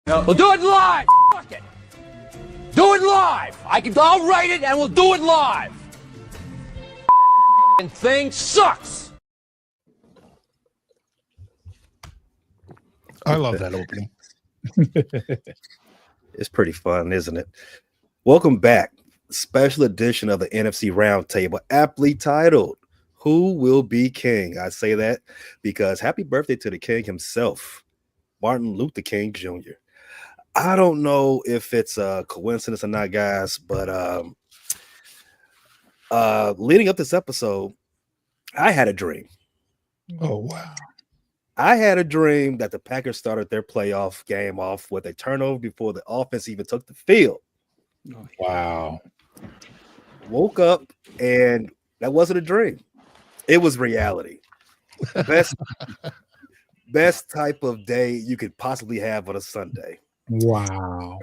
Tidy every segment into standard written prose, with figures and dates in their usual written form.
We'll do it live. Fuck it. Do it live. I'll write it and we'll do it live. And thing sucks. I love that opening. It's pretty fun, isn't it? Welcome back. Special edition of the NFC Roundtable, aptly titled, Who Will Be King? I say that because happy birthday to the king himself, Martin Luther King Jr. I don't know if it's a coincidence or not, guys, but leading up this episode, I had a dream. Oh, wow. I had a dream that the Packers started their playoff game off with a turnover before the offense even took the field. Wow. Woke up and that wasn't a dream. It was reality. Best type of day you could possibly have on a Sunday. Wow.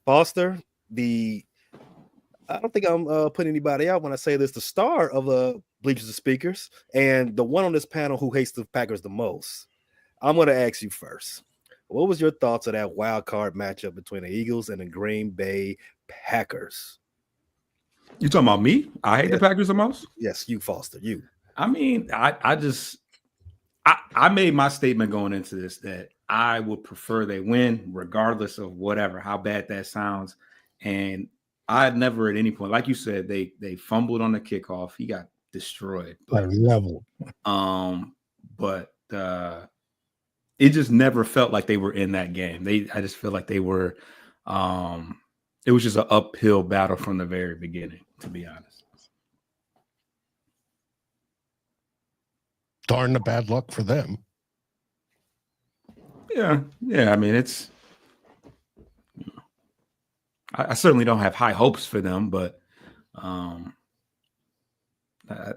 Foster, I don't think I'm putting anybody out when I say this, the star of the Bleachers and Speakers and the one on this panel who hates the Packers the most. I'm going to ask you first. What was your thoughts of that wild card matchup between the Eagles and the Green Bay Packers? You talking about me? I hate the Packers the most? Yes, you, Foster, you. I mean, I made my statement going into this that I would prefer they win regardless of whatever, how bad that sounds. And I had never at any point, like you said, they fumbled on the kickoff. He got destroyed. But level. But it just never felt like they were in that game. I just feel like they were it was just an uphill battle from the very beginning, to be honest. Darn the bad luck for them. Yeah. I mean, it's. I certainly don't have high hopes for them, but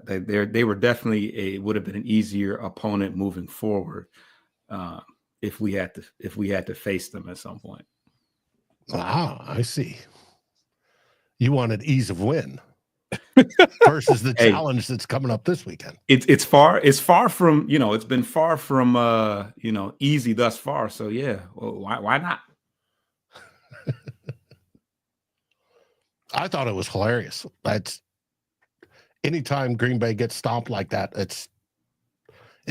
they were definitely would have been an easier opponent moving forward if we had to face them at some point. Ah, I see. You wanted ease of win versus the challenge that's coming up this weekend. It's far from, it's been far from easy thus far. So yeah, well, why not? I thought it was hilarious. That's anytime Green Bay gets stomped like that, it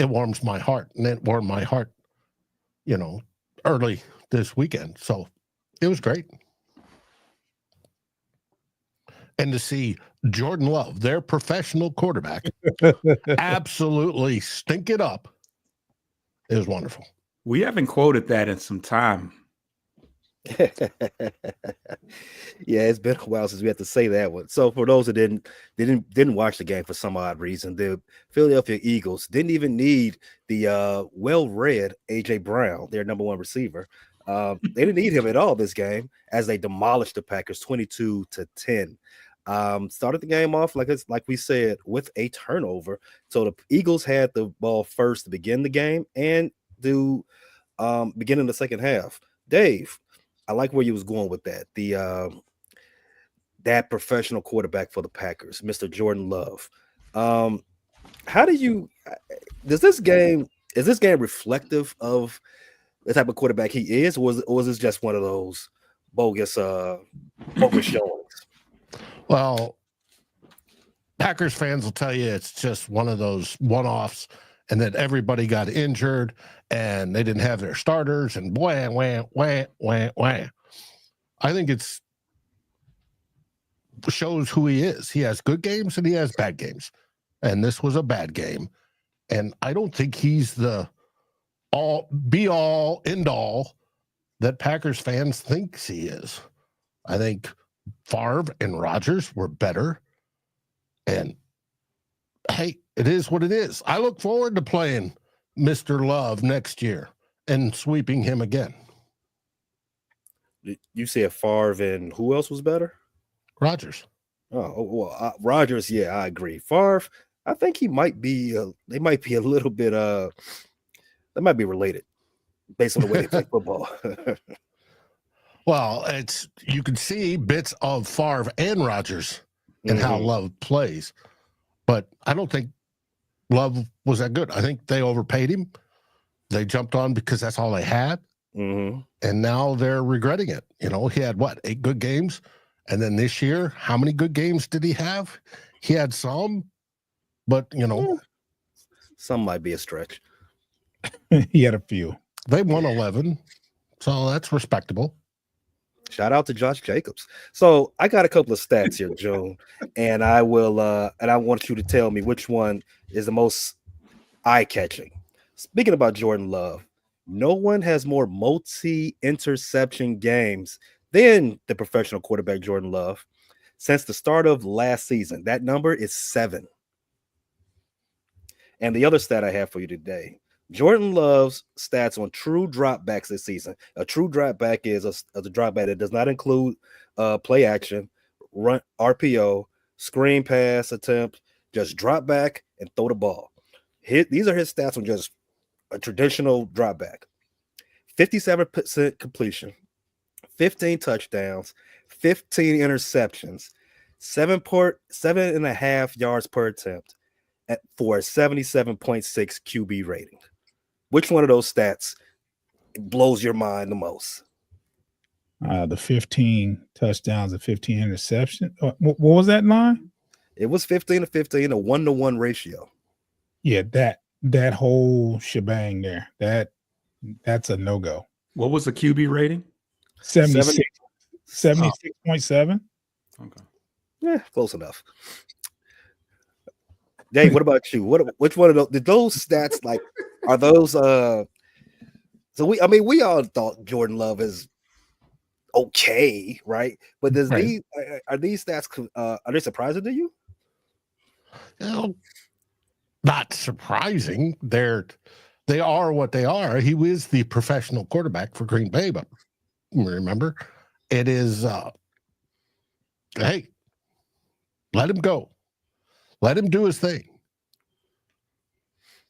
warms my heart, and it warmed my heart, early this weekend. So it was great. And to see Jordan Love, their professional quarterback, absolutely stink it up, it was wonderful. We haven't quoted that in some time. Yeah, it's been a while since we had to say that one. So for those that didn't watch the game for some odd reason, the Philadelphia Eagles didn't even need the well-read AJ Brown, their number one receiver. They didn't need him at all this game as they demolished the Packers 22-10. Started the game off like we said with a turnover. So the Eagles had the ball first to begin the game and to begin in the second half. Dave, I like where you was going with that. That professional quarterback for the Packers, Mr. Jordan Love. Is this game reflective of the type of quarterback he is, or is this just one of those bogus showings? Well, Packers fans will tell you it's just one of those one-offs, and that everybody got injured and they didn't have their starters and wah, wah, wah, wah, wah. I think it shows who he is. He has good games and he has bad games. And this was a bad game. And I don't think he's the be-all, end-all that Packers fans thinks he is. I think Favre and Rodgers were better. And, hey, it is what it is. I look forward to playing Mr. Love next year and sweeping him again. You said Favre and who else was better? Rodgers. Oh, well, Rodgers, yeah, I agree. Favre, I think he might be, they might be a little bit, they might be related based on the way they play football. Well, you can see bits of Favre and Rodgers and how Love plays. But I don't think Love was that good. I think they overpaid him. They jumped on because that's all they had. Mhm. And now they're regretting it. You know, he had what, 8 good games? And then this year, how many good games did he have? He had some, but you know, Some might be a stretch. He had a few. they won 11, so that's respectable. Shout out to Josh Jacobs. So I got a couple of stats here, Joe, and I will and I want you to tell me which one is the most eye-catching. Speaking about Jordan Love, no one has more multi-interception games than the professional quarterback Jordan Love since the start of last season. That number is 7. And the other stat I have for you today, Jordan Love's stats on true dropbacks this season. A true dropback is a dropback that does not include play action, run RPO, screen pass attempt, just drop back and throw the ball. These are his stats on just a traditional dropback. 57% completion, 15 touchdowns, 15 interceptions, 7.5 yards per attempt for a 77.6 QB rating. Which one of those stats blows your mind the most? The 15 touchdowns and 15 interceptions. What was that line? It was 15 to 15, a 1-to-1 ratio. Yeah, that whole shebang there. That's a no-go. What was the QB rating? 76.7. Okay. Yeah, close enough. Dave, what about you? Which one of those did those stats like are those so we all thought Jordan Love is okay, right? But does Right. these stats are they surprising to you? You know, not surprising. They are what they are. He was the professional quarterback for Green Bay, but remember, it is hey, let him go. Let him do his thing.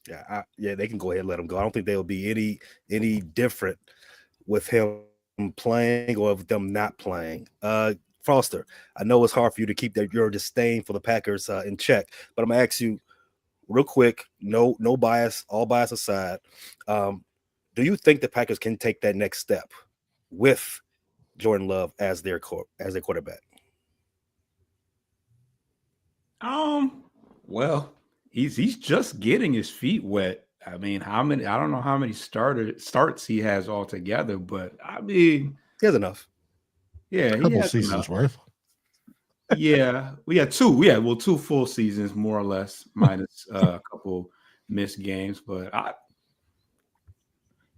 Yeah, they can go ahead and let him go. I don't think they'll be any different with him playing or with them not playing. Foster, I know it's hard for you to keep your disdain for the Packers in check, but I'm gonna ask you real quick, no bias, all bias aside. Do you think the Packers can take that next step with Jordan Love as their quarterback? Well, he's just getting his feet wet. I mean, I don't know how many starts he has altogether, but I mean, He has enough. Yeah, A couple seasons worth. Yeah, we had 2. Yeah, well, 2 full seasons, more or less, minus a couple missed games. But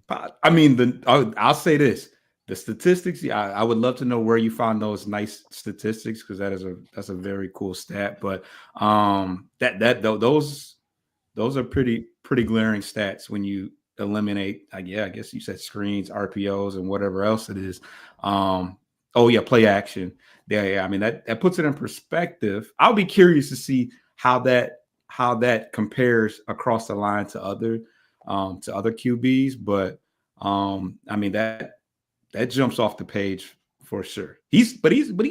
I mean, I'll say this: the statistics. I would love to know where you found those nice statistics because that's a very cool stat. But those are pretty glaring stats when you eliminate. I guess you said screens, RPOs, and whatever else it is. Play action. Yeah. I mean that puts it in perspective. I'll be curious to see how that compares across the line to other QBs. But I mean that jumps off the page for sure. He's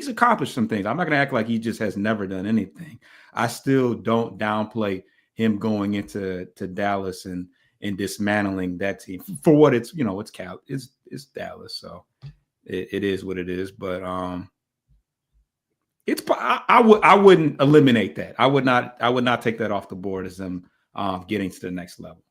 accomplished some things. I'm not gonna act like he just has never done anything. I still don't downplay him going into Dallas and dismantling that team for what it's it's Dallas, so it is what it is. But I wouldn't eliminate that. I would not take that off the board as them getting to the next level.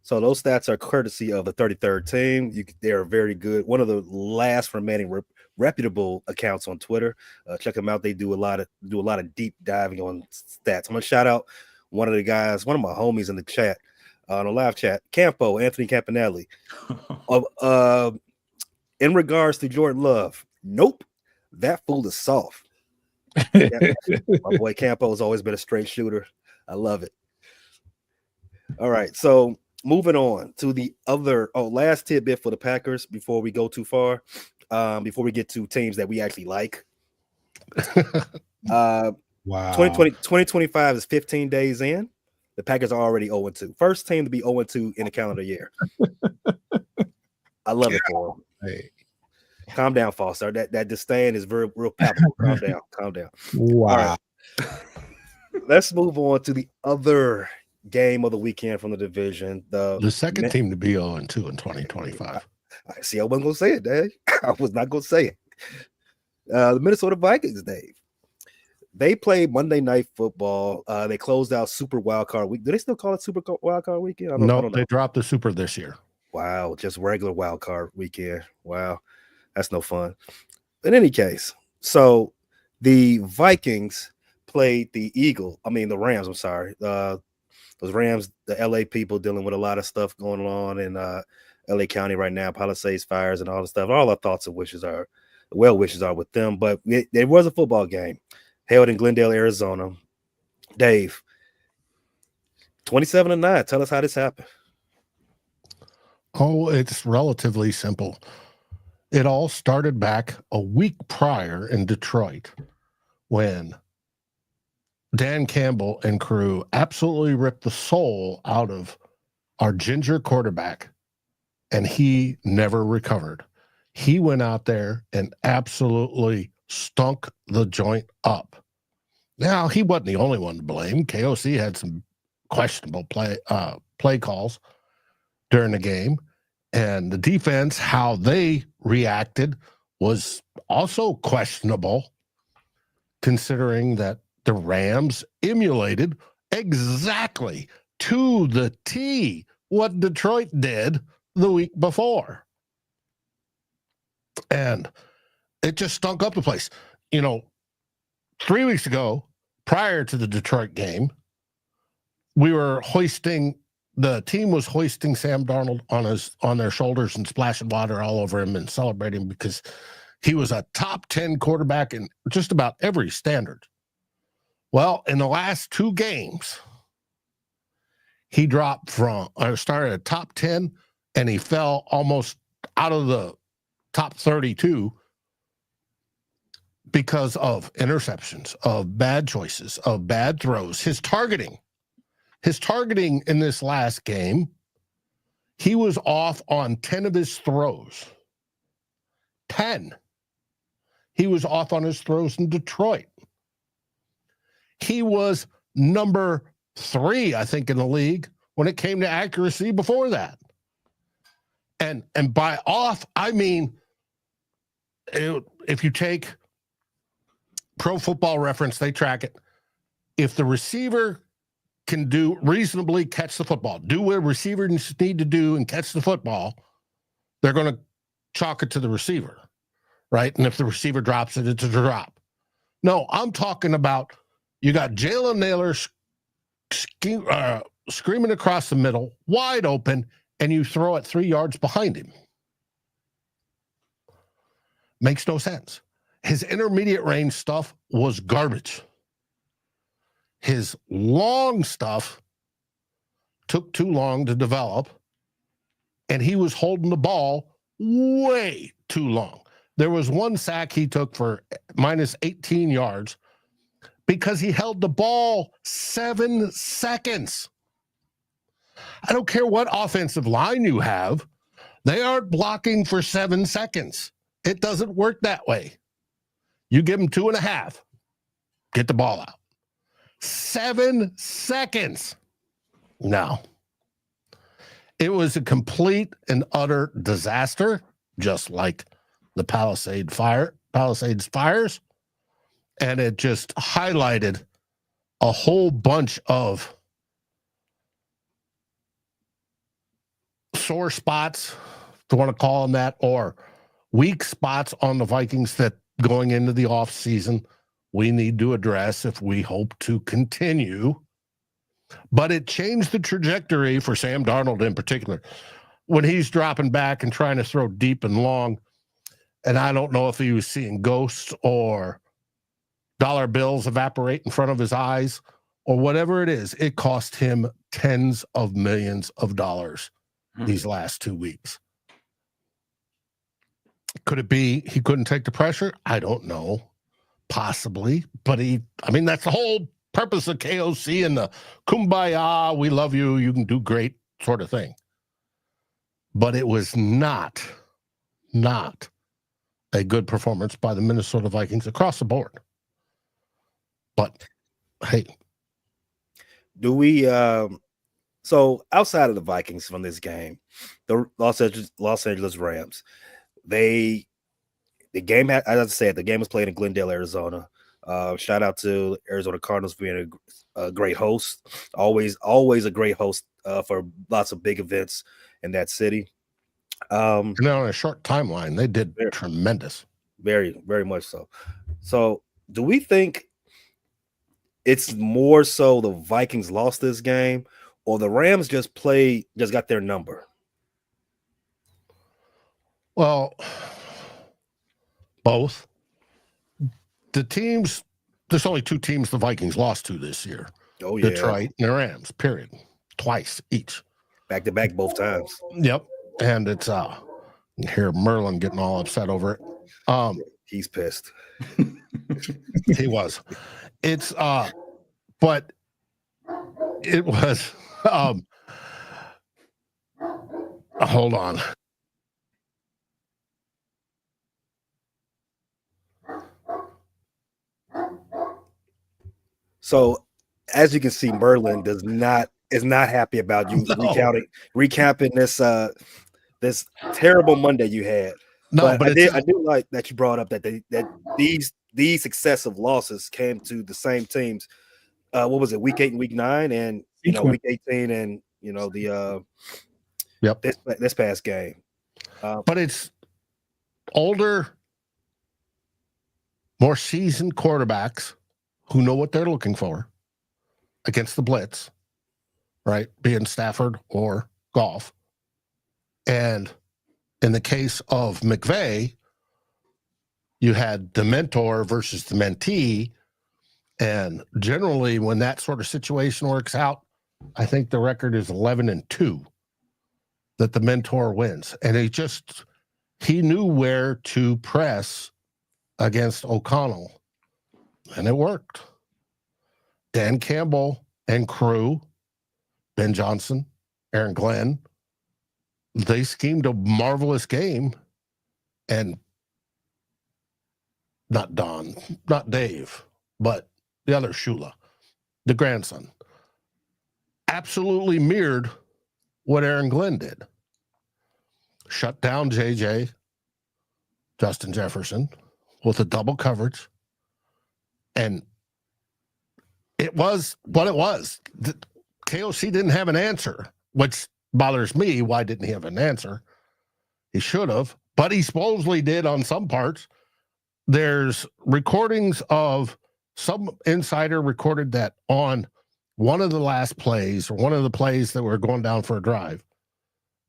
So those stats are courtesy of the 33rd team. They are very good. One of the last remaining reputable accounts on Twitter. Check them out. They do a lot of deep diving on stats. I'm gonna shout out one of the guys, one of my homies in the chat, on the live chat, Anthony Campanelli. In regards to Jordan Love, nope, that fool is soft. My boy Campo has always been a straight shooter. I love it. All right, so moving on to the other last tidbit for the Packers before we go too far, before we get to teams that we actually like. Wow. 2025 is 15 days in. The Packers are already 0-2. First team to be 0-2 in a calendar year. I love it for them. Hey. Calm down, Foster. That disdain is real palpable. Calm down. Wow. All right. Let's move on to the other game of the weekend from the division. The second team to be 0-2 in 2025. I see. I wasn't gonna say it, Dave. I was not gonna say it. The Minnesota Vikings, Dave. They played Monday Night Football. They closed out Super Wild Card Week. Do they still call it Super Wild Card Weekend? I don't know. They dropped the Super this year. Wow, just regular Wild Card Weekend. Wow, that's no fun. In any case, so the Vikings played the Rams. I'm sorry. Those Rams, the LA people dealing with a lot of stuff going on in LA County right now, Palisades fires and all the stuff. All our thoughts and wishes are with them. But there was a football game held in Glendale, Arizona. Dave, 27-9. Tell us how this happened. Oh, it's relatively simple. It all started back a week prior in Detroit when Dan Campbell and crew absolutely ripped the soul out of our ginger quarterback, and he never recovered. He went out there and absolutely stunk the joint up. Now, he wasn't the only one to blame. KOC had some questionable play calls during the game, and the defense, how they reacted, was also questionable, considering that the Rams emulated exactly to the T what Detroit did the week before. And it just stunk up the place. 3 weeks ago, prior to the Detroit game, the team was hoisting Sam Darnold on their shoulders and splashing water all over him and celebrating because he was a top 10 quarterback in just about every standard. Well, in the last 2 games, he started at top 10 and he fell almost out of the top 32 because of interceptions, of bad choices, of bad throws. His targeting in this last game, he was off on 10 of his throws. 10. He was off on his throws in Detroit. He was number 3, I think, in the league when it came to accuracy before that. And by off, I mean, if you take Pro Football Reference, they track it. If the receiver can reasonably catch the football, do what receivers need to do and catch the football, they're going to chalk it to the receiver, right? And if the receiver drops it, it's a drop. No, I'm talking about you got Jalen Naylor screaming across the middle, wide open, and you throw it 3 yards behind him. Makes no sense. His intermediate range stuff was garbage. His long stuff took too long to develop, and he was holding the ball way too long. There was one sack he took for minus 18 yards because he held the ball 7 seconds. I don't care what offensive line you have. They aren't blocking for 7 seconds. It doesn't work that way. You give them 2.5, get the ball out. 7 seconds. No. It was a complete and utter disaster, just like the Palisades fires. And it just highlighted a whole bunch of sore spots, if you want to call them that, or weak spots on the Vikings that going into the offseason we need to address if we hope to continue. But it changed the trajectory for Sam Darnold in particular. When he's dropping back and trying to throw deep and long, and I don't know if he was seeing ghosts or dollar bills evaporate in front of his eyes or whatever it is, it cost him tens of millions of dollars these last 2 weeks. Could it be he couldn't take the pressure? I don't know. Possibly. But that's the whole purpose of KOC and the kumbaya, we love you, you can do great sort of thing. But it was not a good performance by the Minnesota Vikings across the board. But hey, do we So outside of the Vikings from this game, the Los Angeles Rams, the game, as I said, the game was played in Glendale, Arizona. Shout out to Arizona Cardinals for being a great host. Always a great host for lots of big events in that city. And on a short timeline, they did tremendous. Very, very much so. So, do we think it's more so the Vikings lost this game, or the Rams just got their number? Well, both. The teams, there's only two teams the Vikings lost to this year. Oh, yeah. Detroit and the Rams, period. Twice each. Back to back both times. Yep. And it's here Merlin getting all upset over it. He's pissed. He was. It's but it was hold on. So, as you can see, Merlin is not happy about you recapping this terrible Monday you had. No, but I do like that you brought up that these excessive losses came to the same teams. What was it, week 8 and week 9, and week 18, and the this past game. But it's older, more seasoned quarterbacks who know what they're looking for against the blitz, right? Being Stafford or Goff. And in the case of McVay, you had the mentor versus the mentee. And generally, when that sort of situation works out, I think the record is 11-2 that the mentor wins. And he knew where to press against O'Connell. And it worked. Dan Campbell and crew, Ben Johnson, Aaron Glenn, they schemed a marvelous game. And not Dave, but the other Shula, the grandson, absolutely mirrored what Aaron Glenn did. Shut down JJ, Justin Jefferson, with a double coverage. And it was what it was. The KOC didn't have an answer, which bothers me. Why didn't he have an answer? He should have, but he supposedly did on some parts. There's recordings of some insider recorded that on one of the last plays, or one of the plays that were going down for a drive,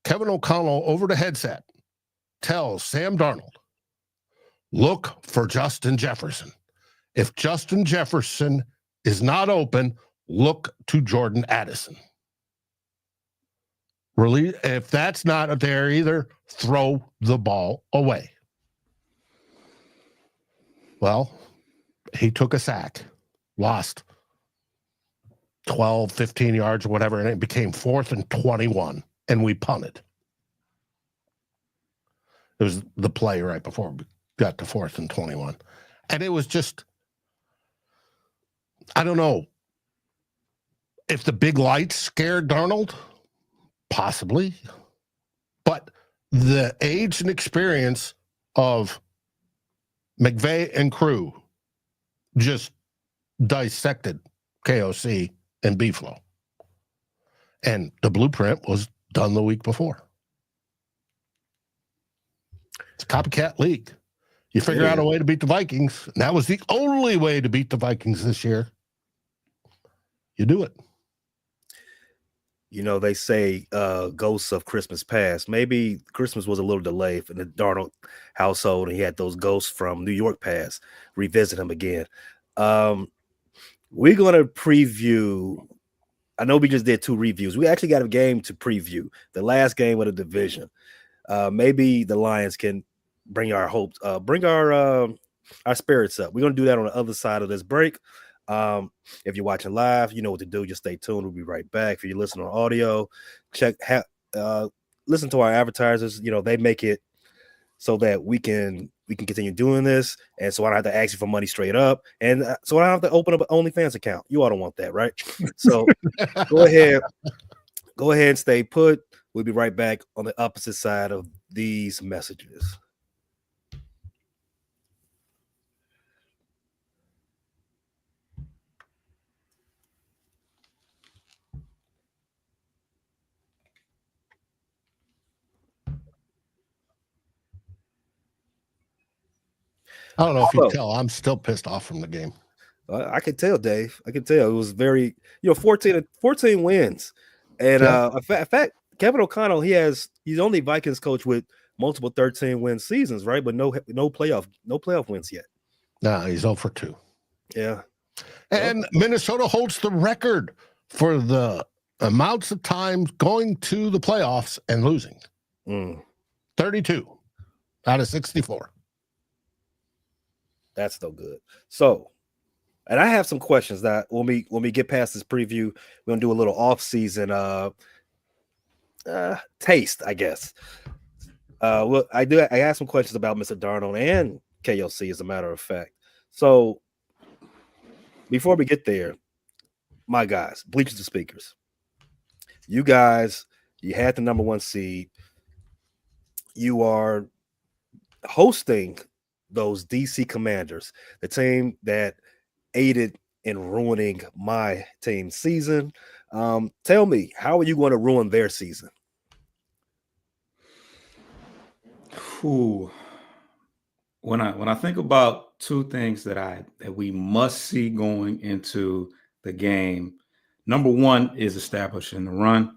Kevin O'Connell over the headset tells Sam Darnold, look for Justin Jefferson. If Justin Jefferson is not open, look to Jordan Addison. Really, if that's not there either, throw the ball away. Well, he took a sack, lost 12, 15 yards or whatever, and it became 4th and 21, and we punted. It was the play right before we got to 4th and 21. And it was just, I don't know if the big lights scared Darnold, possibly, but the age and experience of McVay and crew just dissected KOC and B-Flow. And the blueprint was done the week before. It's a copycat league. You figure out a way to beat the Vikings, and that was the only way to beat the Vikings this year. You do it. They say ghosts of Christmas past. Maybe Christmas was a little delayed in the Darnold household, and he had those ghosts from New York past revisit him again. We're going to preview. I know we just did 2 reviews. We actually got a game to preview, the last game of the division. Maybe the Lions can bring our hopes, bring our spirits up. We're going to do that on the other side of this break. If you're watching live, you know what to do. Just stay tuned. We'll be right back. If you're listening on audio, listen to our advertisers. They make it so that we can continue doing this, and so I don't have to ask you for money straight up, and so I don't have to open up an OnlyFans account. You all don't want that, right? So go ahead, Go ahead and stay put. We'll be right back on the opposite side of these messages. I don't know if you can tell. I'm still pissed off from the game. I can tell, Dave. I can tell. It was very, 14 wins. And in fact, Kevin O'Connell, he's only Vikings coach with multiple 13-win seasons, right? But no playoff wins yet. No, he's 0 for 2. Yeah. And Minnesota holds the record for the amounts of times going to the playoffs and losing. 32 out of 64. That's no good. So, and I have some questions that when we get past this preview, we're gonna do a little off-season taste, I guess. I asked some questions about Mr. Darnold and KLC, as a matter of fact. So before we get there, my guys, bleachers and speakers, you guys, you had the number 1 seed. You are hosting those DC Commanders, the team that aided in ruining my team's season. Tell me, how are you going to ruin their season? When I think about two things that we must see going into the game, number one is establishing the run.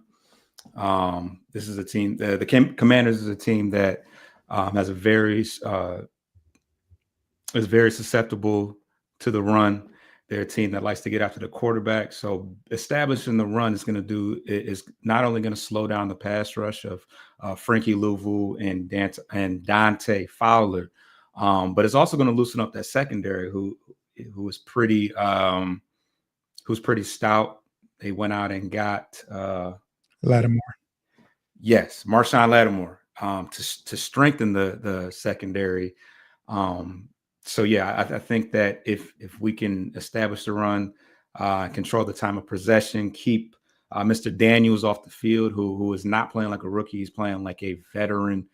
This is a team. The Commanders is a team that is very susceptible to the run. They're a team that likes to get after the quarterback. So establishing the run is not only going to slow down the pass rush of Frankie Louvu and Dante Fowler, but it's also going to loosen up that secondary who was pretty stout. They went out and got Lattimore. Yes, Marshawn Lattimore to strengthen the secondary. So yeah, I think that if we can establish the run, control the time of possession, keep Mr. Daniels off the field, who is not playing like a rookie, he's playing like a veteran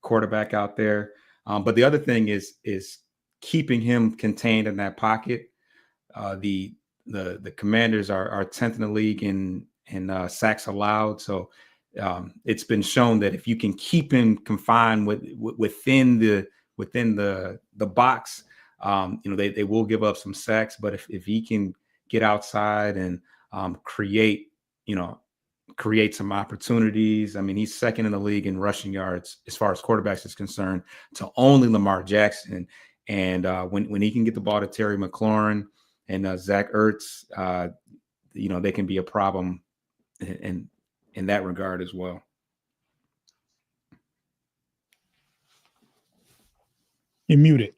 quarterback out there. But the other thing is keeping him contained in that pocket. The Commanders are 10th in the league in sacks allowed. So it's been shown that if you can keep him confined within the box, they will give up some sacks. But if he can get outside and create some opportunities, I mean, he's second in the league in rushing yards as far as quarterbacks is concerned to only Lamar Jackson. And when he can get the ball to Terry McLaurin and Zach Ertz, they can be a problem in that regard as well. You're muted.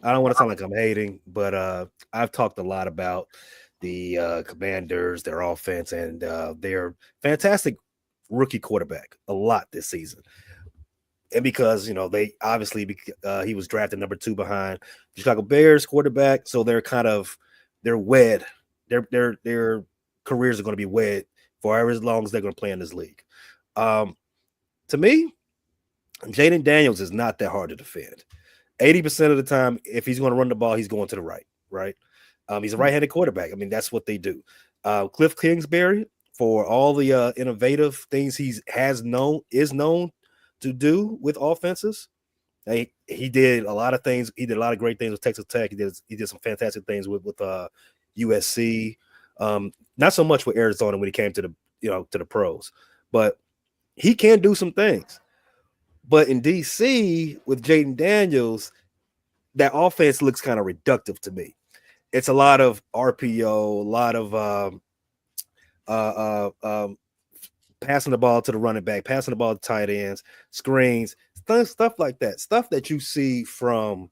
I don't want to sound like I'm hating, but I've talked a lot about the Commanders, their offense, and their fantastic rookie quarterback a lot this season. And because, they obviously he was drafted number 2 behind Chicago Bears quarterback, so they're wed. Their careers are going to be wed for as long as they're going to play in this league. To me, Jaden Daniels is not that hard to defend. 80% of the time, if he's going to run the ball, he's going to the right? He's a right-handed quarterback. I mean, that's what they do. Cliff Kingsbury, for all the innovative things he is known to do with offenses, he did a lot of things. He did a lot of great things with Texas Tech. He did some fantastic things with USC. Not so much with Arizona when he came to the pros, but he can do some things. But in DC with Jaden Daniels, that offense looks kind of reductive to me. It's a lot of RPO, a lot of passing the ball to the running back, passing the ball to tight ends, screens, stuff like that. Stuff that you see from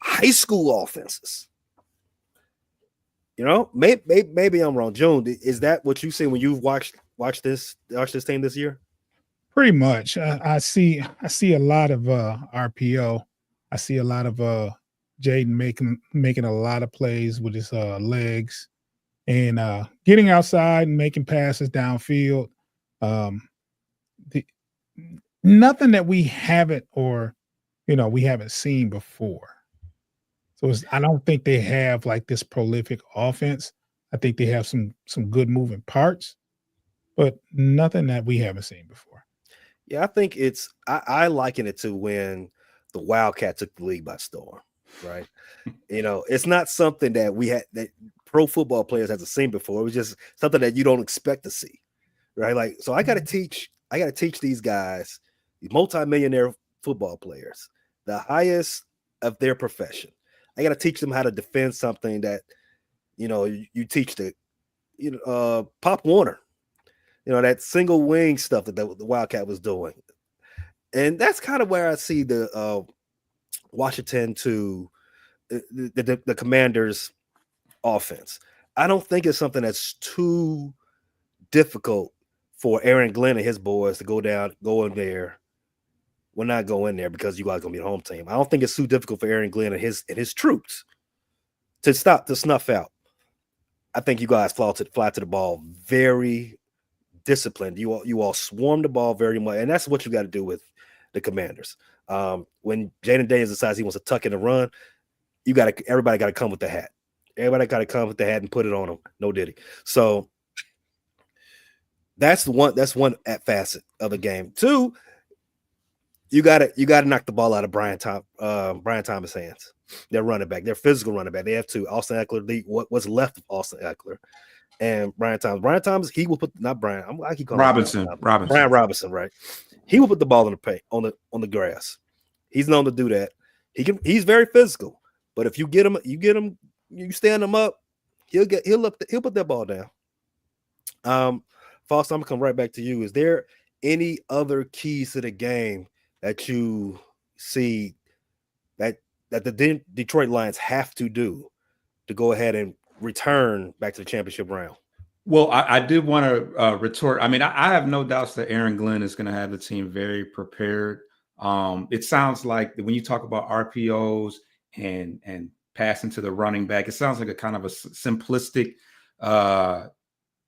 high school offenses. Maybe I'm wrong. June, is that what you see when you've watched this team this year? Pretty much. I see a lot of RPO. I see a lot of Jaden making a lot of plays with his legs. and getting outside and making passes downfield. Nothing that we haven't we haven't seen before. So I don't think they have like this prolific offense. I think they have some good moving parts, but nothing that we haven't seen before. Yeah, I think I liken it to when the Wildcat took the league by storm, right? It's not something that that pro football players hasn't seen before. It was just something that you don't expect to see, right? Like, so I got to teach these guys, these multimillionaire football players, the highest of their profession. I got to teach them how to defend something that, you teach Pop Warner, that single wing stuff that the Wildcat was doing. And that's kind of where I see the Washington to the Commanders offense. I don't think it's something that's too difficult for Aaron Glenn and his boys to go in there. Well, not go in there because you guys gonna be a home team. I don't think it's too difficult for Aaron Glenn and his troops to snuff out. I think you guys fly to the ball very disciplined. You all swarm the ball very much, and that's what you got to do with the Commanders. When Jaden Daniels decides he wants to tuck in and run, everybody got to come with the hat. Everybody got to come with the hat and put it on them. No diddy. So that's one facet of the game. Two, you got to knock the ball out of Brian Thomas' hands. They're running back. They're physical running back. They have two. Austin Eckler, what's left of Austin Eckler, and Brian Thomas. Brian Thomas, he will put not Brian. I keep calling Robinson. Brian Robinson, right? He will put the ball in the paint on the grass. He's known to do that. He's very physical, but if you stand him up, he'll put that ball down. Foster, I'm gonna come right back to you. Is there any other keys to the game that you see that the Detroit Lions have to do to go ahead and return back to the championship round? Well, I did want to retort. I mean, I have no doubts that Aaron Glenn is going to have the team very prepared. It sounds like when you talk about RPOs and passing to the running back, it sounds like a kind of a simplistic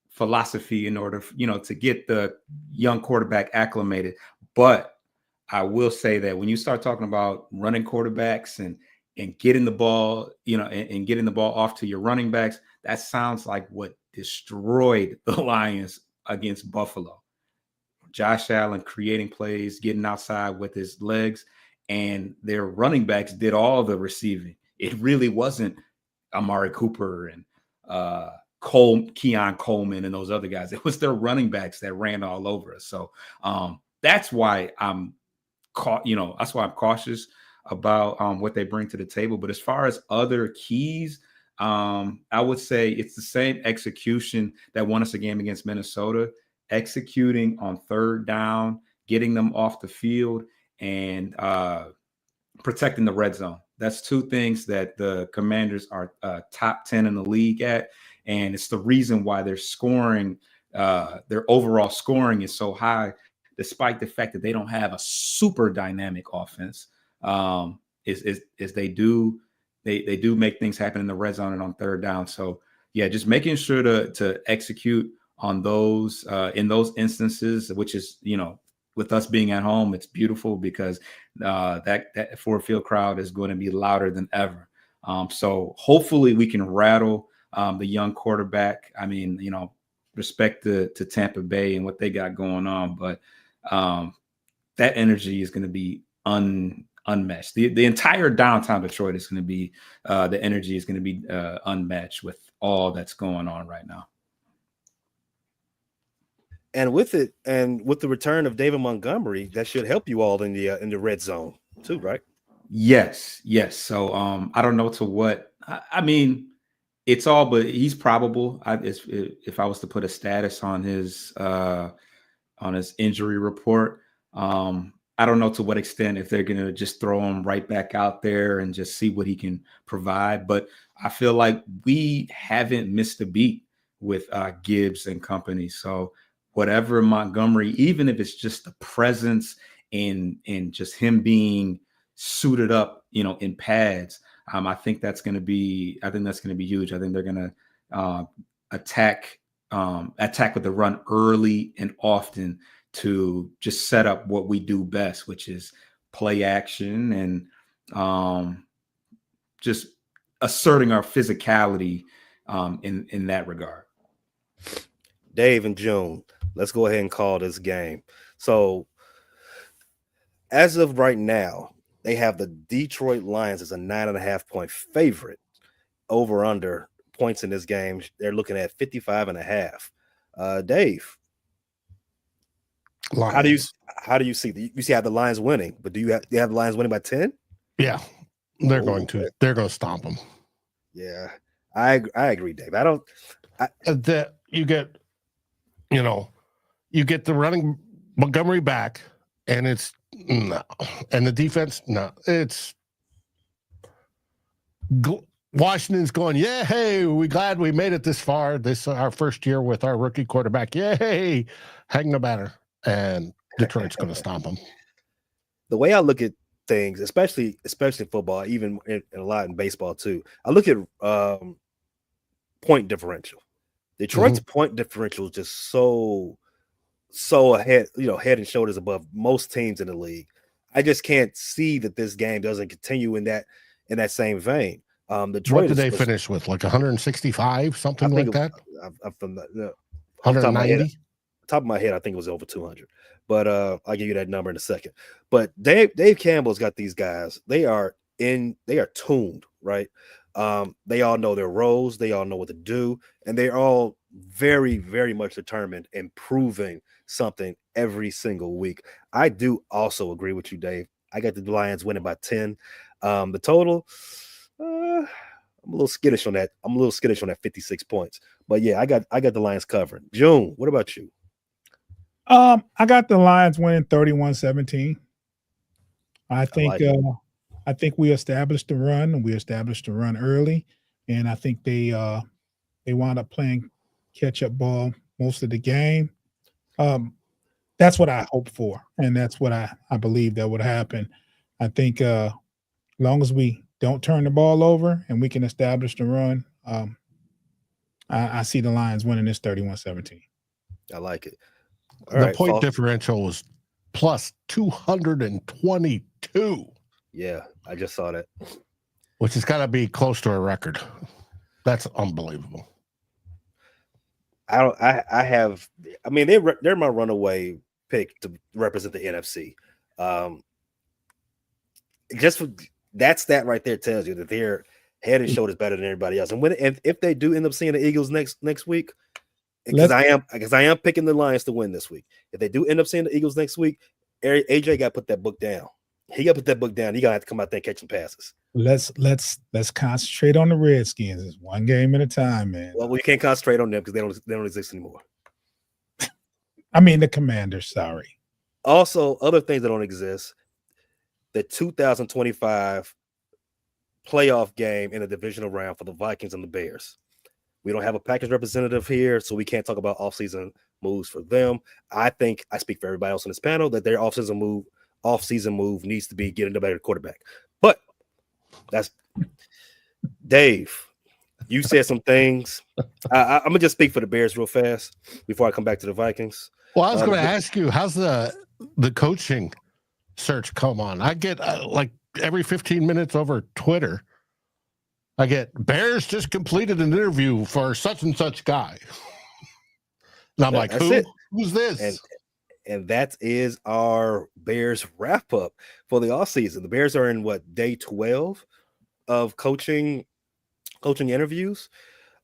philosophy in order, to get the young quarterback acclimated. But I will say that when you start talking about running quarterbacks and getting the ball, and getting the ball off to your running backs, that sounds like what destroyed the Lions against Buffalo. Josh Allen creating plays, getting outside with his legs, and their running backs did all the receiving. It really wasn't Amari Cooper and Keon Coleman and those other guys. It was their running backs that ran all over us. So that's why I'm cautious about what they bring to the table. But as far as other keys, I would say it's the same execution that won us a game against Minnesota, executing on third down, getting them off the field, and protecting the red zone. That's two things that the Commanders are top 10 in the league at. And it's the reason why their scoring, their overall scoring is so high, despite the fact that they don't have a super dynamic offense. Is they do make things happen in the red zone and on third down. So yeah, just making sure to execute on those in those instances, which is, with us being at home, it's beautiful because that Ford Field crowd is going to be louder than ever. So hopefully we can rattle the young quarterback. I mean, respect to Tampa Bay and what they got going on, but that energy is going to be unmatched. The entire downtown Detroit is going to be the energy is going to be unmatched with all that's going on right now. And with it, and with the return of David Montgomery, that should help you all in the red zone too, right? Yes. So I don't know to what I mean. It's all, but he's probable. If I was to put a status on his injury report, I don't know to what extent if they're going to just throw him right back out there and just see what he can provide. But I feel like we haven't missed a beat with Gibbs and company. So whatever Montgomery, even if it's just the presence and just him being suited up, in pads, I think that's going to be huge. I think they're going to attack with the run early and often to just set up what we do best, which is play action and just asserting our physicality in that regard. Dave and June, let's go ahead and call this game. So as of right now, they have the Detroit Lions as a 9.5-point favorite. Over under points in this game, they're looking at 55.5. Dave, Lions. how do you see you see how the Lions winning? But do you have the Lions winning by 10? Yeah, they're going to stomp them. Yeah, I agree, Dave. That you get the running Montgomery back, and it's no, and the defense no, it's Washington's going, yeah, hey, we glad we made it this far. This our first year with our rookie quarterback. Yay, hang the banner, and Detroit's going to stomp them. The way I look at things, especially football, even a lot in baseball too, I look at point differential. Detroit's point differential is just so ahead, head and shoulders above most teams in the league. I just can't see that this game doesn't continue in that same vein. Detroit, what did they finish with? Like 165, something like that? From the 190? Top of my head, I think it was over 200. But I'll give you that number in a second. But Dave Campbell's got these guys. They are tuned, right? They all know their roles. They all know what to do. And they're all very, very much determined in proving something every single week. I do also agree with you, Dave. I got the Lions winning by 10. The total, I'm a little skittish on that. I'm a little skittish on that 56 points. But yeah, I got the Lions covering. June, what about you? I got the Lions winning 31-17. I think we established the run, and we established the run early, and I think they wound up playing catch-up ball most of the game. That's what I hope for, and that's what I believe that would happen. I think as long as we don't turn the ball over and we can establish the run, I see the Lions winning this 31-17. I like it. The point differential was plus 222. Yeah, I just saw that. Which has got to be close to a record. That's unbelievable. They're my runaway pick to represent the NFC. That right there tells you that they're head and shoulders better than everybody else. And if they do end up seeing the Eagles next week, because I am picking the Lions to win this week. If they do end up seeing the Eagles next week, AJ got to put that book down. He got to put that book down. He got to have to come out there catching passes. Let's concentrate on the Redskins. It's one game at a time, man. Well, we can't concentrate on them because they don't exist anymore. I mean the Commanders. Sorry. Also, other things that don't exist. The 2025 playoff game in the divisional round for the Vikings and the Bears. We don't have a Packers representative here, so we can't talk about offseason moves for them. I think I speak for everybody else on this panel that their offseason move needs to be getting a better quarterback. But that's Dave. You said some things. I'm gonna just speak for the Bears real fast before I come back to the Vikings. Well, I was going to ask you, how's the coaching search come on? I get like every 15 minutes over Twitter, I get Bears just completed an interview for such and such guy. And I'm like, who's this? And that is our Bears wrap up for the offseason. The Bears are in day 12 of coaching interviews.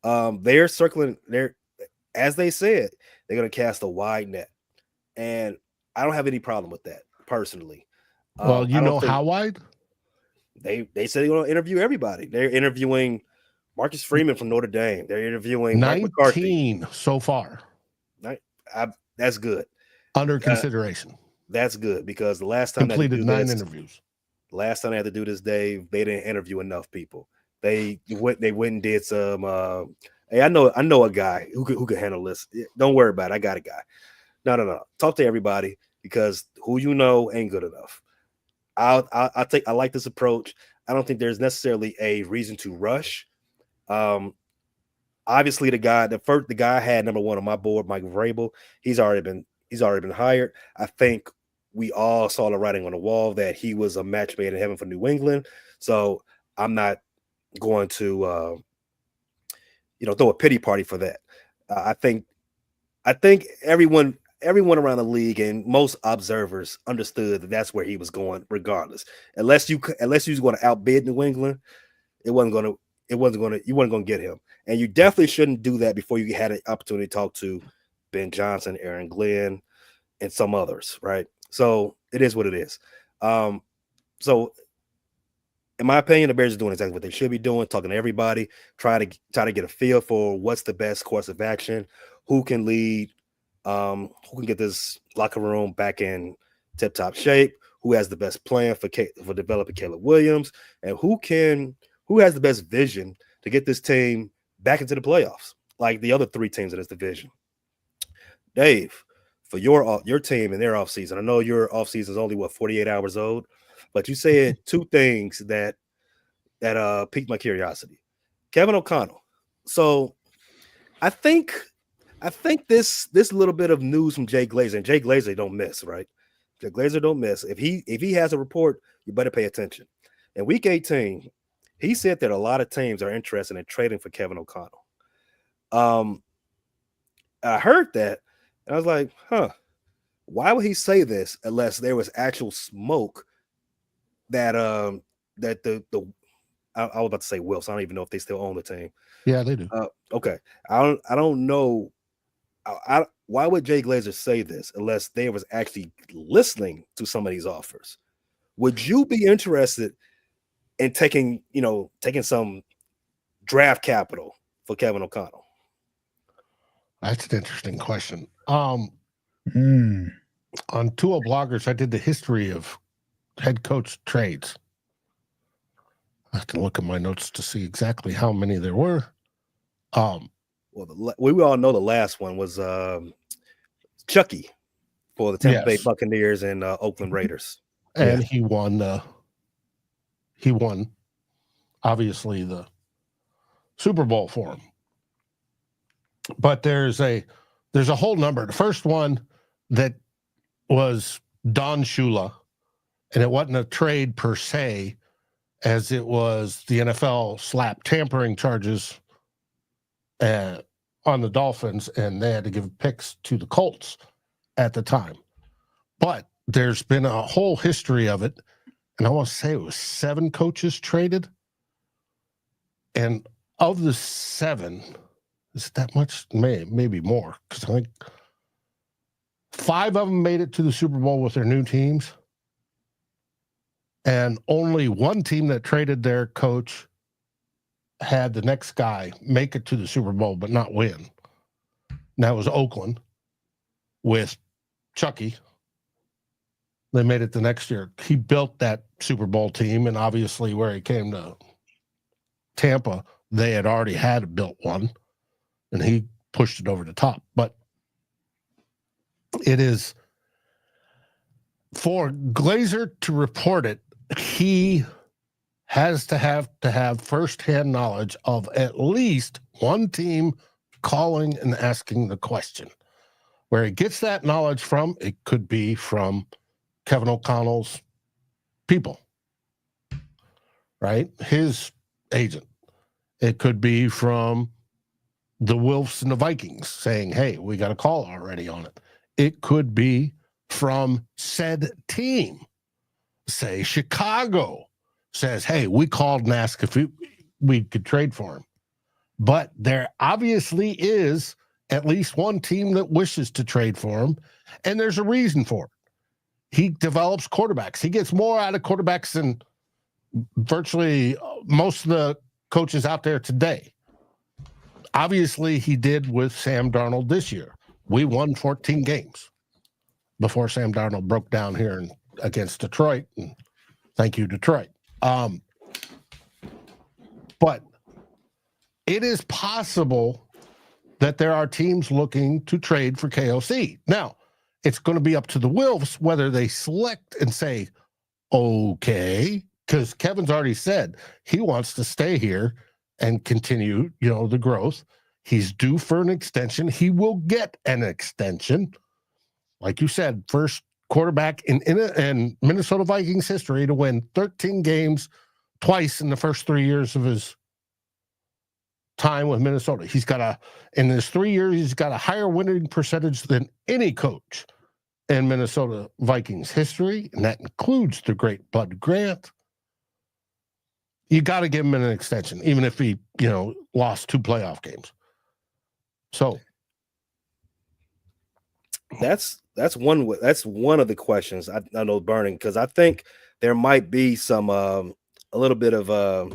They're circling as they said, they're going to cast a wide net. And I don't have any problem with that personally. Well, how wide? They said they're going to interview everybody. They're interviewing Marcus Freeman from Notre Dame. They're interviewing 19 Mike McCarthy. So far. That's good. Under consideration. That's good because the last time completed 9 interviews. Last time they had to do this, Dave, they didn't interview enough people. They went and did some. Hey, I know a guy who could handle this. Don't worry about it. I got a guy. No. Talk to everybody because who you know ain't good enough. I like this approach. I don't think there's necessarily a reason to rush. Obviously, the guy I had number one on my board, Mike Vrabel. He's already been hired. I think we all saw the writing on the wall that he was a match made in heaven for New England. So I'm not going to throw a pity party for that. I think everyone around the league and most observers understood that that's where he was going, regardless. Unless you was going to outbid New England, you weren't going to get him. And you definitely shouldn't do that before you had an opportunity to talk to Ben Johnson, Aaron Glenn, and some others, right? So it is what it is. So in my opinion, the Bears are doing exactly what they should be doing, talking to everybody, try to get a feel for what's the best course of action, who can lead, who can get this locker room back in tip-top shape, who has the best plan for developing Caleb Williams, and who has the best vision to get this team back into the playoffs, like the other three teams in this division. Dave, for your team and their offseason, I know your offseason is only 48 hours old, but you said two things that piqued my curiosity. Kevin O'Connell. So I think this little bit of news from Jay Glazer, and Jay Glazer don't miss, right? Jay Glazer don't miss. If he has a report, you better pay attention. In week 18, he said that a lot of teams are interested in trading for Kevin O'Connell. I heard that, and I was like, why would he say this unless there was actual smoke that the I was about to say Wilson. I don't even know if they still own the team. Yeah, they do. Okay. I don't know. Why would Jay Glazer say this unless they was actually listening to some of these offers? Would you be interested in taking some draft capital for Kevin O'Connell? That's an interesting question. On Tua Bloggers, I did the history of head coach trades. I have to look at my notes to see exactly how many there were. We all know the last one was Chucky for the Tampa Bay Buccaneers and Oakland Raiders, and he won. He won, obviously, the Super Bowl for him. But there's a whole number. The first one that was Don Shula, and it wasn't a trade per se, as it was the NFL slapped tampering charges on the Dolphins, and they had to give picks to the Colts at the time. But there's been a whole history of it, and I want to say it was 7 coaches traded. And of the 7, is it that much? Maybe more, because I think 5 of them made it to the Super Bowl with their new teams. And only one team that traded their coach had the next guy make it to the Super Bowl but not win. And that was Oakland with Chucky. They made it the next year. He built that Super Bowl team, and obviously where he came to Tampa, they had already had built one, and he pushed it over the top. But it is for Glazer to report it, he has to have firsthand knowledge of at least one team calling and asking the question. Where he gets that knowledge from, it could be from Kevin O'Connell's people, right? His agent. It could be from the Wolves and the Vikings saying, hey, we got a call already on it. It could be from said team. Say Chicago says, hey, we called and asked if we could trade for him. But there obviously is at least one team that wishes to trade for him, and there's a reason for it. He develops quarterbacks. He gets more out of quarterbacks than virtually most of the coaches out there today. Obviously, he did with Sam Darnold this year. We won 14 games before Sam Darnold broke down here against Detroit. And thank you, Detroit. But it is possible that there are teams looking to trade for KOC. Now, it's going to be up to the Wolves whether they select and say, okay, because Kevin's already said he wants to stay here and continue, the growth. He's due for an extension. He will get an extension. Like you said, first quarterback in Minnesota Vikings history to win 13 games twice in the first 3 years of his time with Minnesota. In his 3 years, he's got a higher winning percentage than any coach in Minnesota Vikings history, and that includes the great Bud Grant. You got to give him an extension, even if he, lost 2 playoff games. So that's one of the questions I know burning, because I think there might be some a little bit of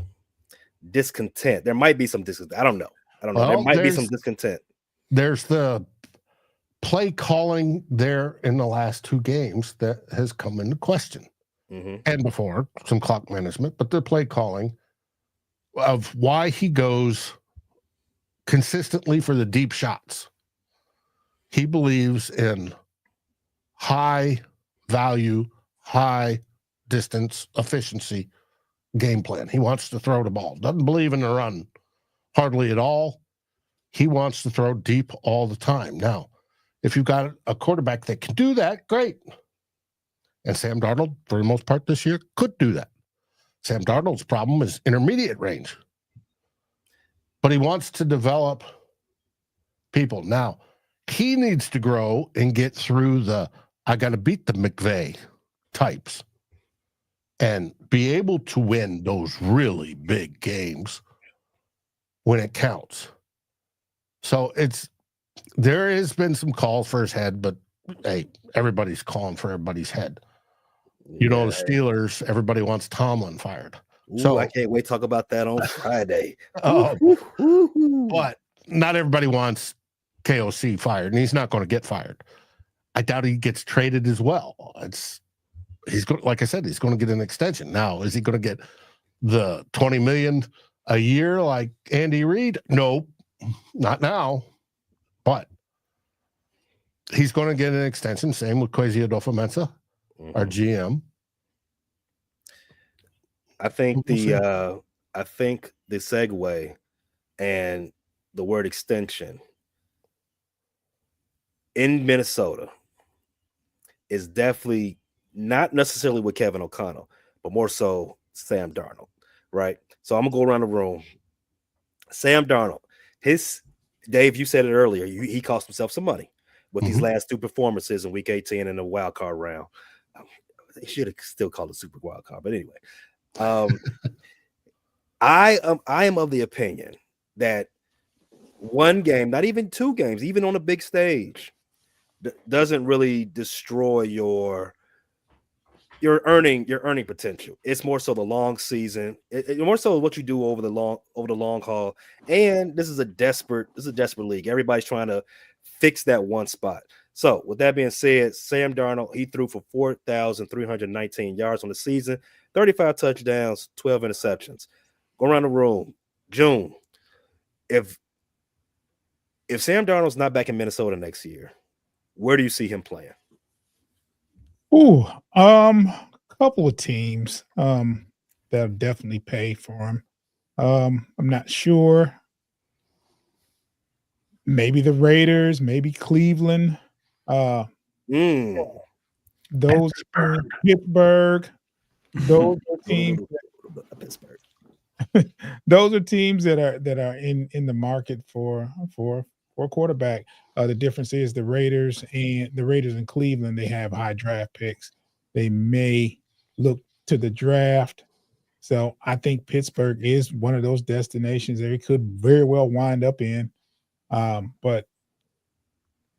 discontent. There might be some discontent. I don't know. Well, there might be some discontent. There's the play calling there in the last 2 games that has come into question. And before, some clock management, but the play calling of why he goes consistently for the deep shots. He believes in high value, high distance efficiency game plan. He wants to throw the ball. Doesn't believe in the run hardly at all. He wants to throw deep all the time. Now, if you've got a quarterback that can do that, great. And Sam Darnold, for the most part this year, could do that. Sam Darnold's problem is intermediate range. But he wants to develop people. Now, he needs to grow and get through I got to beat the McVay types and be able to win those really big games when it counts. So there has been some calls for his head, but hey, everybody's calling for everybody's head. The Steelers, everybody wants Tomlin fired. Ooh, so I can't wait to talk about that on Friday. But not everybody wants KOC fired, and he's not going to get fired. I doubt he gets traded as well. Like I said, he's going to get an extension. Now, is he going to get the $20 million a year like Andy Reid? Nope, not now. But he's going to get an extension. Same with Kwesi Adolfo-Mensah, our GM. I think the segue and the word extension in Minnesota is definitely not necessarily with Kevin O'Connell, but more so Sam Darnold, right? So I'm gonna go around the room. Sam Darnold, Dave, you said it earlier. He cost himself some money with these last 2 performances in Week 18 in the wild card round. They should have still called it Super Wild Card, but anyway. I am of the opinion that 1 game, not even 2 games, even on a big stage, doesn't really destroy your earning potential. It's more so the long season. More so what you do over the long haul. And this is a desperate league. Everybody's trying to fix that one spot. So with that being said, Sam Darnold, he threw for 4,319 yards on the season, 35 touchdowns, 12 interceptions. Go around the room. June, if Sam Darnold's not back in Minnesota next year, where do you see him playing? Couple of teams that'll definitely pay for him. I'm not sure. Maybe the Raiders, maybe Cleveland. Those Pittsburgh. Those are teams. Those are teams that are in the market for a quarterback. The difference is the Raiders and Cleveland, they have high draft picks. They may look to the draft. So I think Pittsburgh is one of those destinations that he could very well wind up in. But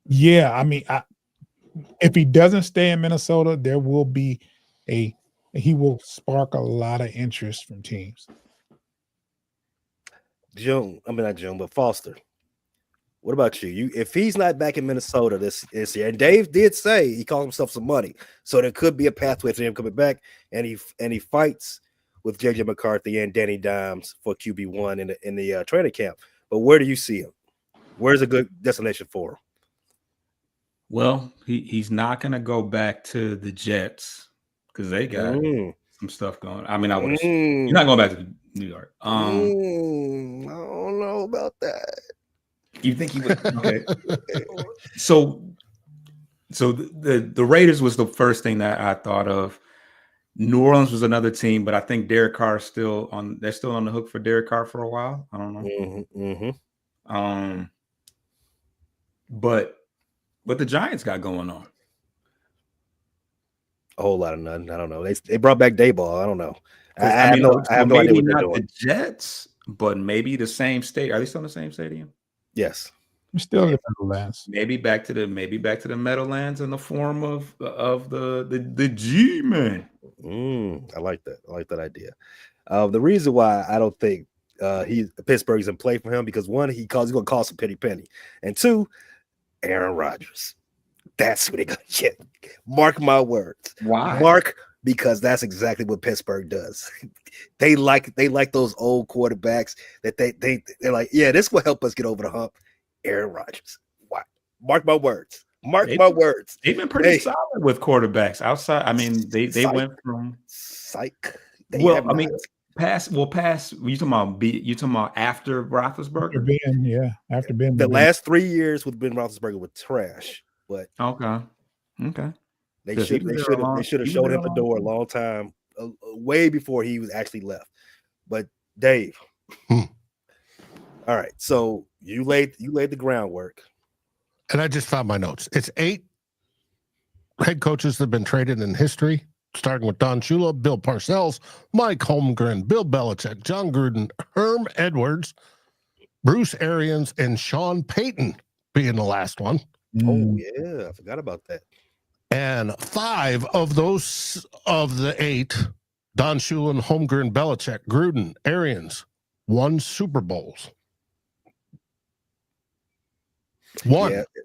yeah, I mean, if he doesn't stay in Minnesota, there will be he will spark a lot of interest from teams. But Foster, what about you? If he's not back in Minnesota this year, and Dave did say he called himself some money, so there could be a pathway to him coming back, and he fights with JJ McCarthy and Danny Dimes for QB1 in the training camp. But where do you see him? Where's a good destination for him? Well, he's not going to go back to the Jets because they got some stuff going. I mean, I would assume you're not going back to New York. I don't know about that. You think he would? Okay. So the Raiders was the first thing that I thought of. New Orleans was another team, but I think Derek Carr is still on. They're still on the hook for Derek Carr for a while. I don't know. But what the Giants got going on? A whole lot of nothing. I don't know. They brought back Dayball. I don't know. I have maybe no idea what they're not doing. the Jets, but maybe the same state. Are they still in the same stadium? Yes. We're still in the Meadowlands. Maybe back to the Meadowlands in the form of the G-Man. I like that. I like that idea. The reason why I don't think Pittsburgh is in play for him because one, he's going to cost a penny, and two, Aaron Rodgers. That's what they're going to get. Mark my words. Why? Mark, because that's exactly what Pittsburgh does. They like those old quarterbacks that they're like, yeah, this will help us get over the hump. Aaron Rodgers. Why? Mark my words. My words. They've been pretty solid with quarterbacks outside. I mean, they went from psych. You talking about after Roethlisberger? After Ben. The last 3 years with Ben Roethlisberger were trash, but okay. They should have showed him the door a long time, way before he was actually left. But Dave, all right. So you laid the groundwork, and I just found my notes. It's 8 head coaches that have been traded in history, starting with Don Shula, Bill Parcells, Mike Holmgren, Bill Belichick, John Gruden, Herm Edwards, Bruce Arians, and Sean Payton being the last one. Oh yeah, I forgot about that. And 5 of those of the 8, Don Shula, Holmgren, Belichick, Gruden, Arians, won Super Bowls.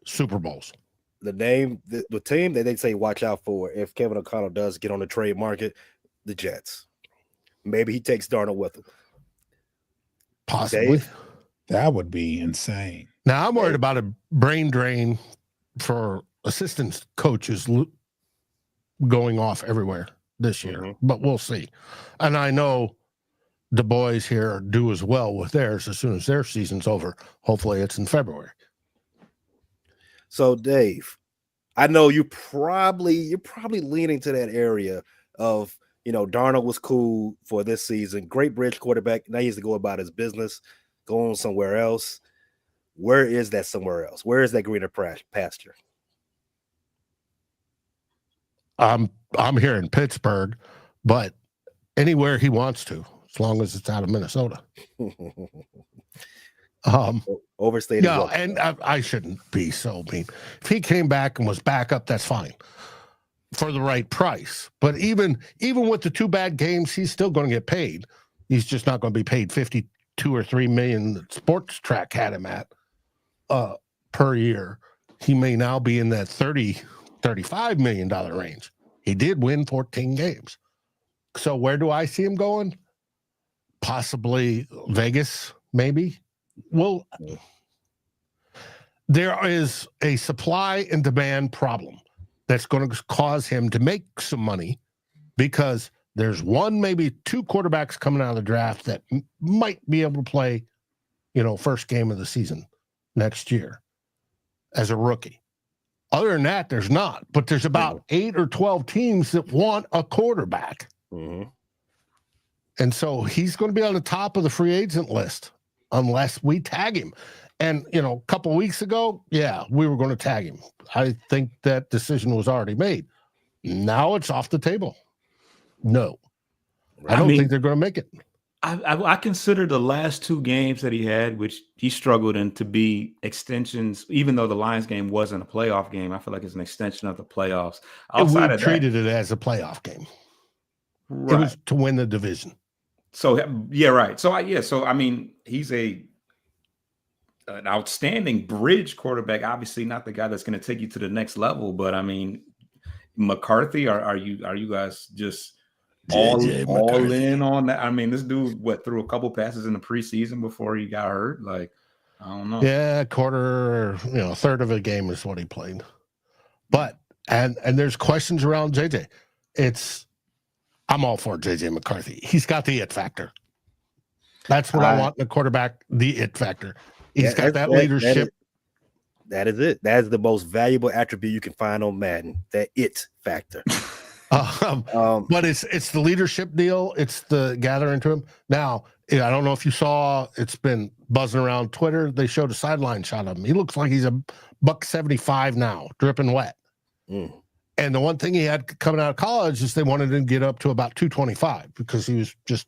Super Bowls. The team that they say watch out for if Kevin O'Connell does get on the trade market, the Jets. Maybe he takes Darnold with him. Possibly. Dave? That would be insane. Now I'm worried about a brain drain for assistant coaches going off everywhere this year, but we'll see. And I know the boys here do as well with theirs as soon as their season's over. Hopefully it's in February. So Dave, I know you're probably leaning to that area of, Darnold was cool for this season. Great bridge quarterback. Now he has to go about his business, go on somewhere else. Where is that somewhere else? Where is that greener pasture? I'm here in Pittsburgh, but anywhere he wants to, as long as it's out of Minnesota. Overstated. Yeah, and I shouldn't be so mean. If he came back and was back up, that's fine for the right price. But even with the 2 bad games, he's still going to get paid. He's just not going to be paid $52 or $3 million that Sports Track had him at per year. He may now be in that $35 million range. He did win 14 games. So where do I see him going? Possibly Vegas, maybe. Well, there is a supply and demand problem that's going to cause him to make some money because there's 1, maybe 2 quarterbacks coming out of the draft that might be able to play, first game of the season next year as a rookie. Other than that, there's not. But there's about 8 or 12 teams that want a quarterback. And so he's going to be on the top of the free agent list unless we tag him. And, a couple of weeks ago, we were going to tag him. I think that decision was already made. Now it's off the table. No. I don't think they're going to make it. I consider the last 2 games that he had, which he struggled in, to be extensions. Even though the Lions game wasn't a playoff game, I feel like it's an extension of the playoffs. Outside of treated it as a playoff game. Right. It was to win the division. So right. So I mean, he's an outstanding bridge quarterback. Obviously, not the guy that's going to take you to the next level. But I mean, McCarthy, are you guys just all in on that? I mean, this dude threw a couple passes in the preseason before he got hurt. Like, I don't know. Yeah, quarter, a third of a game is what he played. But and there's questions around JJ. I'm all for JJ McCarthy. He's got the it factor. That's what I want in a quarterback, the it factor. He's got that leadership. That is it. That is the most valuable attribute you can find on Madden. That it factor. But it's the leadership deal. It's the gathering to him. Now, I don't know if you saw, it's been buzzing around Twitter. They showed a sideline shot of him. He looks like he's a $175 now, dripping wet. And the one thing he had coming out of college is they wanted him to get up to about 225 because he was just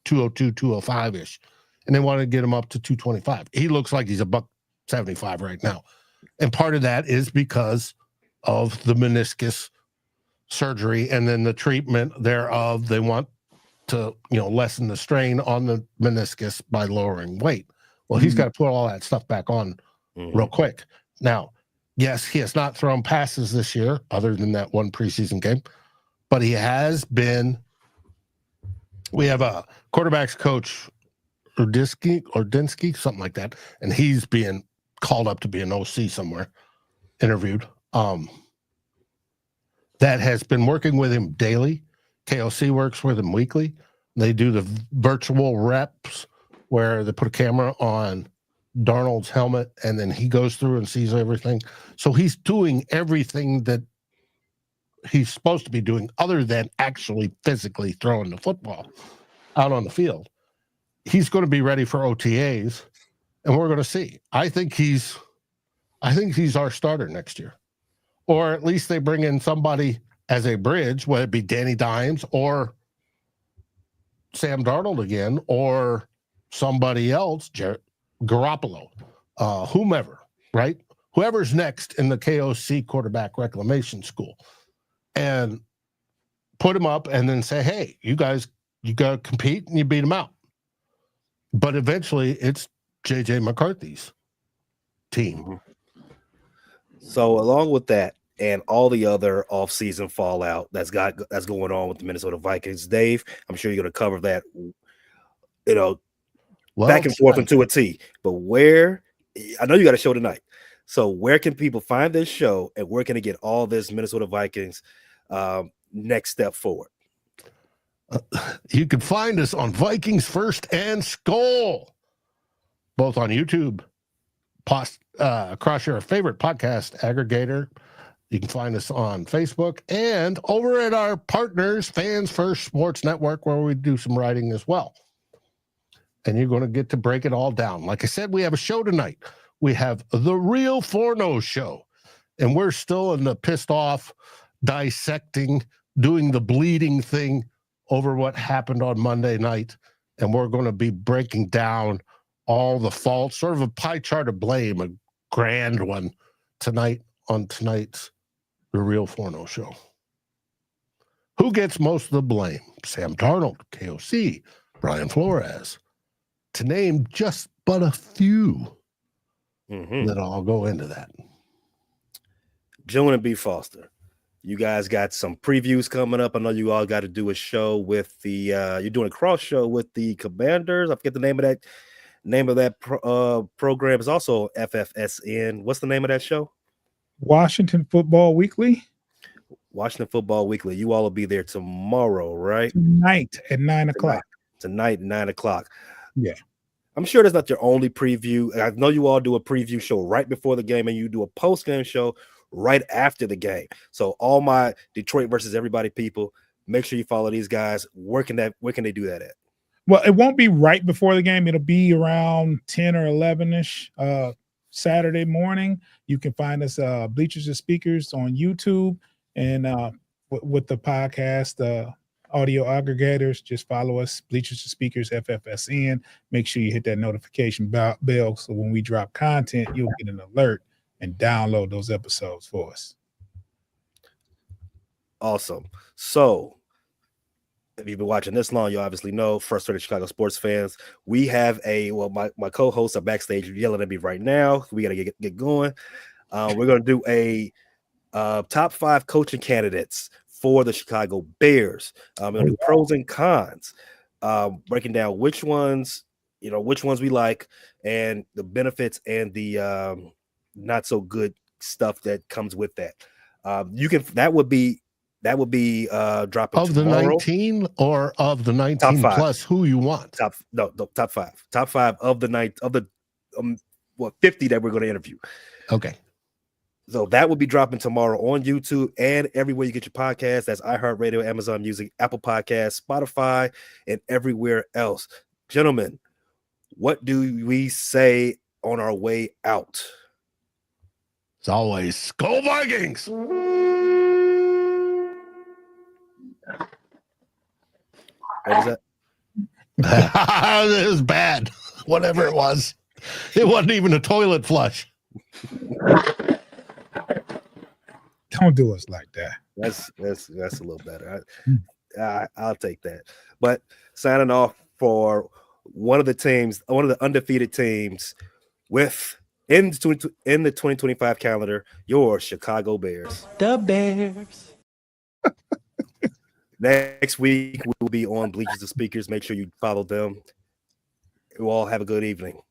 202, 205-ish. And they wanted to get him up to 225. He looks like he's a $175 right now. And part of that is because of the meniscus surgery and then the treatment thereof. They want to, lessen the strain on the meniscus by lowering weight. Well, he's got to put all that stuff back on real quick. Now, yes, he has not thrown passes this year other than that one preseason game, but he has been. We have a quarterbacks coach, Ordinsky, something like that, and he's being called up to be an OC somewhere, interviewed. That has been working with him daily. KOC works with him weekly. They do the virtual reps where they put a camera on Darnold's helmet and then he goes through and sees everything. So he's doing everything that he's supposed to be doing other than actually physically throwing the football out on the field. He's going to be ready for OTAs and we're going to see. I think he's our starter next year. Or at least they bring in somebody as a bridge, whether it be Danny Dimes or Sam Darnold again, or somebody else, Garoppolo, whomever, right? Whoever's next in the KOC quarterback reclamation school. And put him up and then say, hey, you guys, you got to compete and you beat them out. But eventually it's J.J. McCarthy's team. So along with that, and all the other offseason fallout that's going on with the Minnesota Vikings, Dave, I'm sure you're going to cover that, back and forth into a T. But where, I know you got a show tonight. So where can people find this show and where can they get all this Minnesota Vikings next step forward? You can find us on Vikings First and Skol, both on YouTube, across your favorite podcast aggregator. You can find us on Facebook and over at our partners, Fans First Sports Network, where we do some writing as well. And you're going to get to break it all down. Like I said, we have a show tonight. We have the Real Forno Show. And we're still in the pissed off, dissecting, doing the bleeding thing over what happened on Monday night. And we're going to be breaking down all the faults, sort of a pie chart of blame, a grand one tonight on tonight's The Real Forno Show. Who gets most of the blame? Sam Darnold, KOC, Brian Flores, to name just but a few that all go into that. Joan and B. Foster, you guys got some previews coming up. I know you all got to do a show with the you're doing a cross show with the Commanders. I forget the name of that. Program is also FFSN. What's the name of that show? Washington Football Weekly. Washington Football Weekly. You all will be there tomorrow, right? Tonight at 9 o'clock. Tonight at 9 o'clock. Yeah. I'm sure that's not your only preview. I know you all do a preview show right before the game and you do a post-game show right after the game. So all my Detroit versus everybody people, make sure you follow these guys. Where can they do that at? Well, it won't be right before the game. It'll be around 10 or 11-ish Saturday morning. You can find us Bleachers and Speakers on YouTube and with the podcast audio aggregators. Just follow us, Bleachers and Speakers FFSN. Make sure you hit that notification bell so when we drop content, you'll get an alert and download those episodes for us. Awesome. So if you've been watching this long, you obviously know, frustrated Chicago sports fans, we have my co-hosts are backstage yelling at me right now. We got to get going. We're going to do a top 5 coaching candidates for the Chicago Bears. We're going to do pros and cons, breaking down which ones we like and the benefits and the not so good stuff that comes with that. That would be dropping of tomorrow. The 19 or of the 19 plus who you want. Top 5 of the night of the 50 that we're going to interview. Okay. So that will be dropping tomorrow on YouTube and everywhere you get your podcasts. That's iHeartRadio, Amazon Music, Apple Podcasts, Spotify, and everywhere else. Gentlemen, what do we say on our way out? As always, Skull Vikings. What is that? It was bad. Whatever it was. It wasn't even a toilet flush. Don't do us like that. That's a little better. I'll take that. But signing off for one of the undefeated teams in the 2025 calendar, your Chicago Bears. The Bears. Next week we will be on Bleachers and Speakers. Make sure you follow them. You all have a good evening.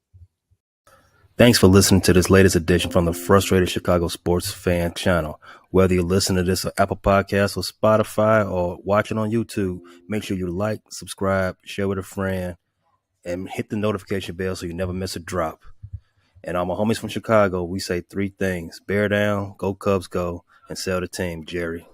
Thanks for listening to this latest edition from the Frustrated Chicago Sports Fan channel. Whether you listen to this on Apple Podcasts or Spotify or watching on YouTube, make sure you like, subscribe, share with a friend, and hit the notification bell so you never miss a drop. And all my homies from Chicago, we say 3 things: bear down, go Cubs go, and sell the team, Jerry.